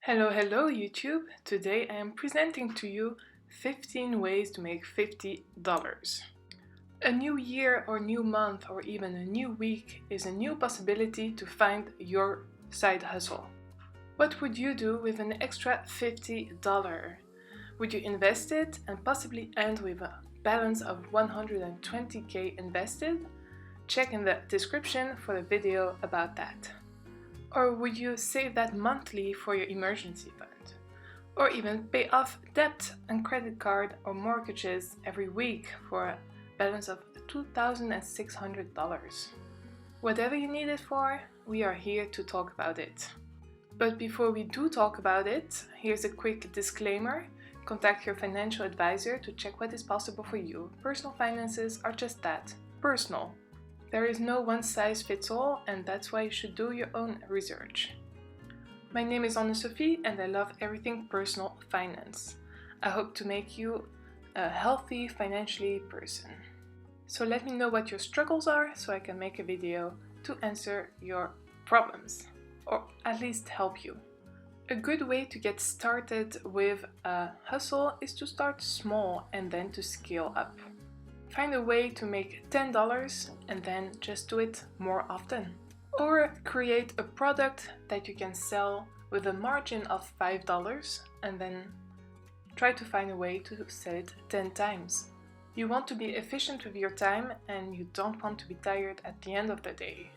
Hello YouTube! Today I am presenting to you 15 ways to make $50. A new year or new month or even a new week is a new possibility to find your side hustle. What would you do with an extra $50? Would you invest it and possibly end with a balance of 120k invested? Check in the description for the video about that. Or would you save that monthly for your emergency fund? Or even pay off debt and credit card or mortgages every week for a balance of $2,600? Whatever you need it for, we are here to talk about it. But before we do talk about it, here's a quick disclaimer. Contact your financial advisor to check what is possible for you. Personal finances are just that, personal. There is no one-size-fits-all, and that's why you should do your own research. My name is Anne-Sophie and I love everything personal finance. I hope to make you a healthy financially person. So let me know what your struggles are so I can make a video to answer your problems, or at least help you. A good way to get started with a hustle is to start small and then to scale up. Find a way to make $10 and then just do it more often. Or create a product that you can sell with a margin of $5 and then try to find a way to sell it 10 times. You want to be efficient with your time and you don't want to be tired at the end of the day.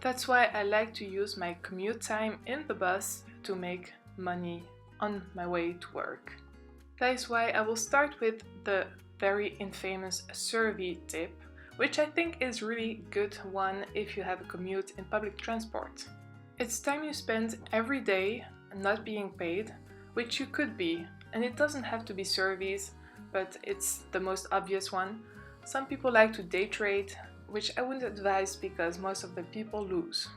That's why I like to use my commute time in the bus to make money on my way to work. That is why I will start with the very infamous survey tip, which I think is really good one if you have a commute in public transport. It's time you spend every day not being paid, which you could be, and it doesn't have to be surveys, but it's the most obvious one. Some people like to day trade, which I wouldn't advise because most of the people lose.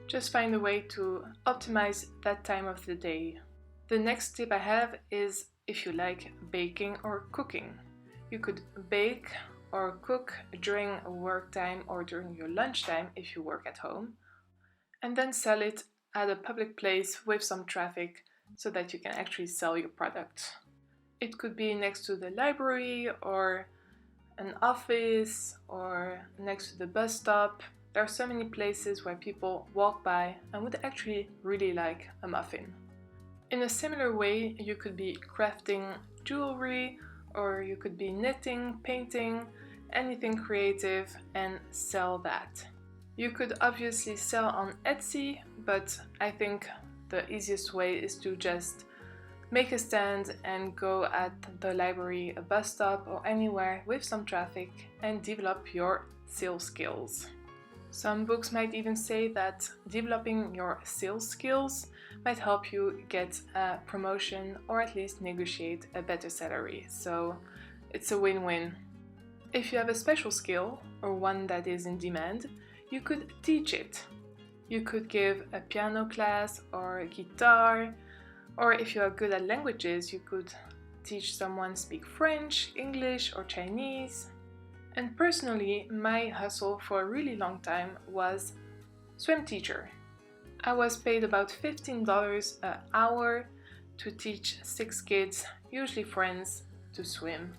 Just find a way to optimize that time of the day. The next tip I have is if you like baking or cooking. You could bake or cook during work time or during your lunchtime if you work at home, and then sell it at a public place with some traffic so that you can actually sell your product. It could be next to the library or an office or next to the bus stop. There are so many places where people walk by and would actually really like a muffin. In a similar way, you could be crafting jewelry, or you could be knitting, painting, anything creative and sell that. You could obviously sell on Etsy, but I think the easiest way is to just make a stand and go at the library, a bus stop or anywhere with some traffic and develop your sales skills. Some books might even say that developing your sales skills might help you get a promotion or at least negotiate a better salary. So it's a win-win. If you have a special skill or one that is in demand, you could teach it. You could give a piano class or a guitar, or if you are good at languages, you could teach someone speak French, English or Chinese. And personally, my hustle for a really long time was swim teacher. I was paid about $15 an hour to teach 6 kids, usually friends, to swim.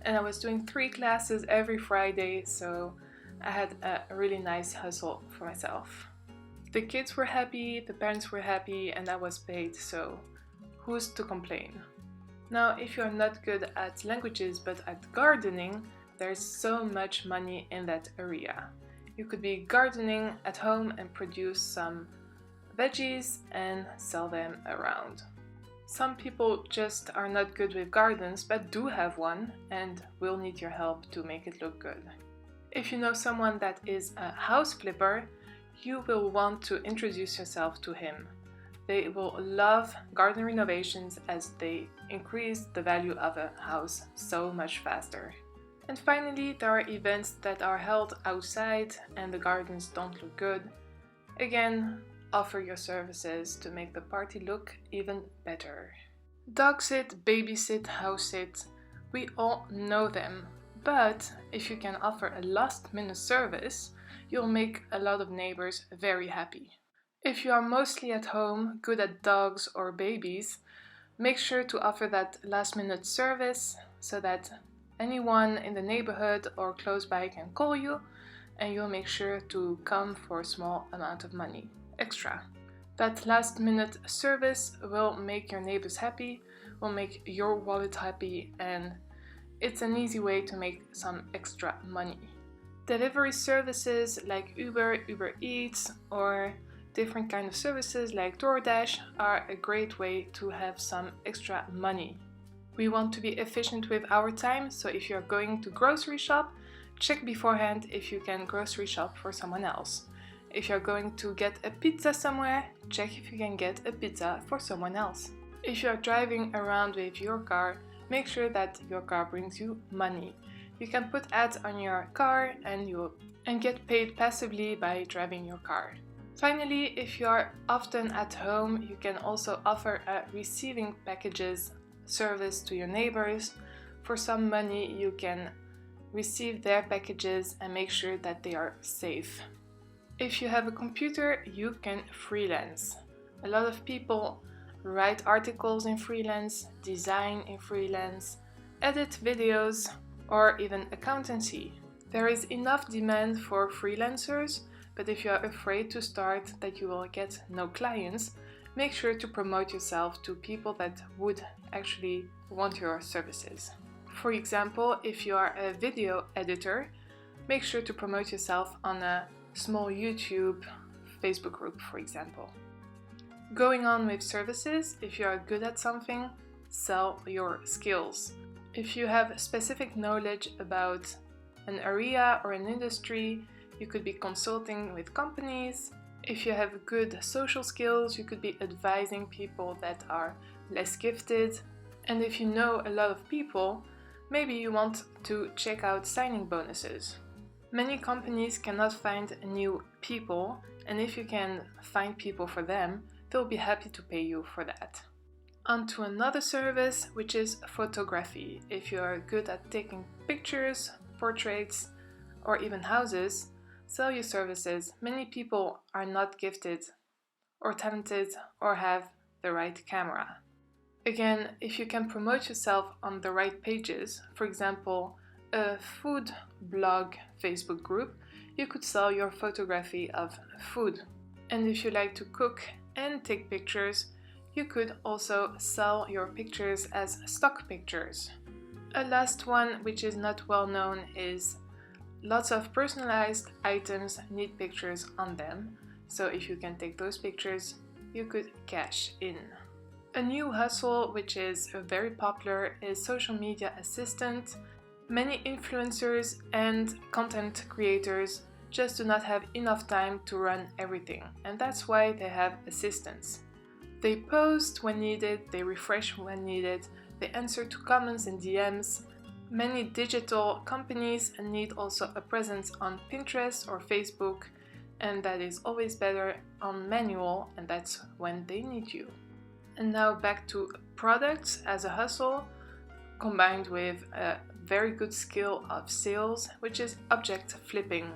And I was doing 3 classes every Friday, so I had a really nice hustle for myself. The kids were happy, the parents were happy, and I was paid, so who's to complain? Now, if you're not good at languages but at gardening, there's so much money in that area. You could be gardening at home and produce some veggies and sell them around. Some people just are not good with gardens but do have one and will need your help to make it look good. If you know someone that is a house flipper, you will want to introduce yourself to him. They will love garden renovations as they increase the value of a house so much faster. And finally, there are events that are held outside and the gardens don't look good. Again, offer your services to make the party look even better. Dog sit, babysit, house sit, we all know them. But if you can offer a last-minute service, you'll make a lot of neighbors very happy. If you are mostly at home, good at dogs or babies, make sure to offer that last-minute service so that anyone in the neighborhood or close by can call you, and you'll make sure to come for a small amount of money extra. That last-minute service will make your neighbors happy, will make your wallet happy, and it's an easy way to make some extra money. Delivery services like Uber, Uber Eats, or different kind of services like DoorDash are a great way to have some extra money. We want to be efficient with our time, so if you're going to grocery shop, check beforehand if you can grocery shop for someone else. If you're going to get a pizza somewhere, check if you can get a pizza for someone else. If you're driving around with your car, make sure that your car brings you money. You can put ads on your car and get paid passively by driving your car. Finally, if you are often at home, you can also offer a receiving packages service to your neighbors. For some money, you can receive their packages and make sure that they are safe. If you have a computer, you can freelance. A lot of people write articles in freelance, design in freelance, edit videos, or even accountancy. There is enough demand for freelancers, but if you are afraid to start that you will get no clients, make sure to promote yourself to people that would actually want your services. For example, if you are a video editor, make sure to promote yourself on a small YouTube, Facebook group, for example. Going on with services, if you are good at something, sell your skills. If you have specific knowledge about an area or an industry, you could be consulting with companies. If you have good social skills, you could be advising people that are less gifted. And if you know a lot of people, maybe you want to check out signing bonuses. Many companies cannot find new people, and if you can find people for them, they'll be happy to pay you for that. On to another service, which is photography. If you are good at taking pictures, portraits, or even houses, sell your services. Many people are not gifted or talented or have the right camera. Again, if you can promote yourself on the right pages, for example, a food blog Facebook group, you could sell your photography of food. And if you like to cook and take pictures, you could also sell your pictures as stock pictures. A last one, which is not well known, is lots of personalized items need pictures on them. So if you can take those pictures, you could cash in. A new hustle, which is very popular, is social media assistant. Many influencers and content creators just do not have enough time to run everything, and that's why they have assistants. They post when needed, they refresh when needed, they answer to comments and DMs. Many digital companies need also a presence on Pinterest or Facebook, and that is always better on manual, and that's when they need you. And now back to products as a hustle, combined with a very good skill of sales, which is object flipping.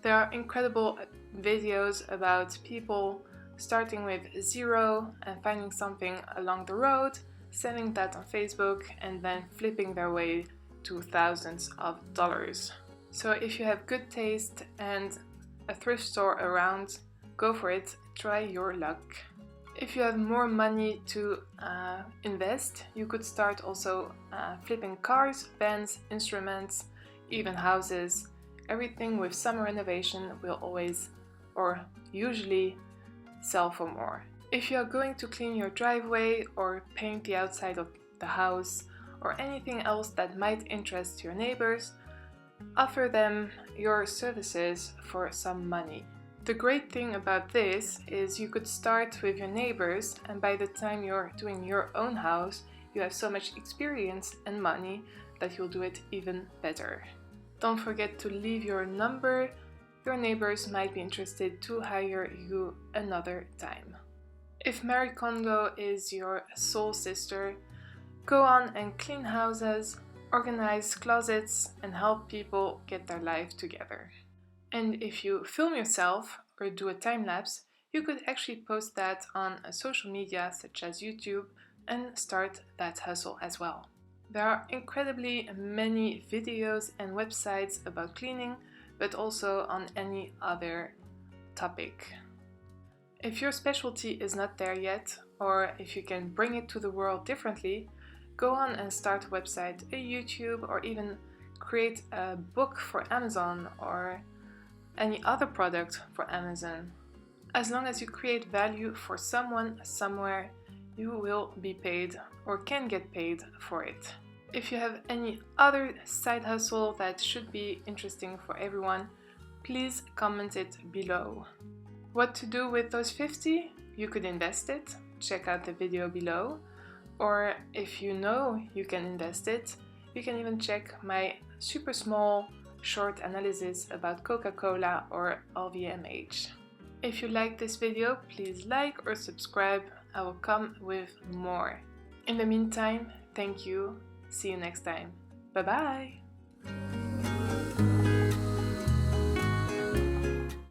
There are incredible videos about people starting with zero and finding something along the road, selling that on Facebook, and then flipping their way to thousands of dollars. So if you have good taste and a thrift store around, go for it, try your luck. If you have more money to invest, you could start also flipping cars, vans, instruments, even houses. Everything with some renovation will always or usually sell for more. If you are going to clean your driveway or paint the outside of the house or anything else that might interest your neighbors, offer them your services for some money. The great thing about this is you could start with your neighbors, and by the time you're doing your own house, you have so much experience and money that you'll do it even better. Don't forget to leave your number. Your neighbors might be interested to hire you another time. If Marie Kondo is your soul sister, go on and clean houses, organize closets, and help people get their life together. And if you film yourself or do a time lapse, you could actually post that on a social media such as YouTube and start that hustle as well. There are incredibly many videos and websites about cleaning, but also on any other topic. If your specialty is not there yet, or if you can bring it to the world differently, go on and start a website, a YouTube, or even create a book for Amazon or any other product for Amazon. As long as you create value for someone somewhere, you will be paid or can get paid for it. If you have any other side hustle that should be interesting for everyone, please comment it below. What to do with those 50? You could invest it, check out the video below, or if you know you can invest it, you can even check my super small short analysis about Coca-Cola or LVMH. If you like this video, please like or subscribe. I will come with more. In the meantime, thank you. See you next time. Bye bye!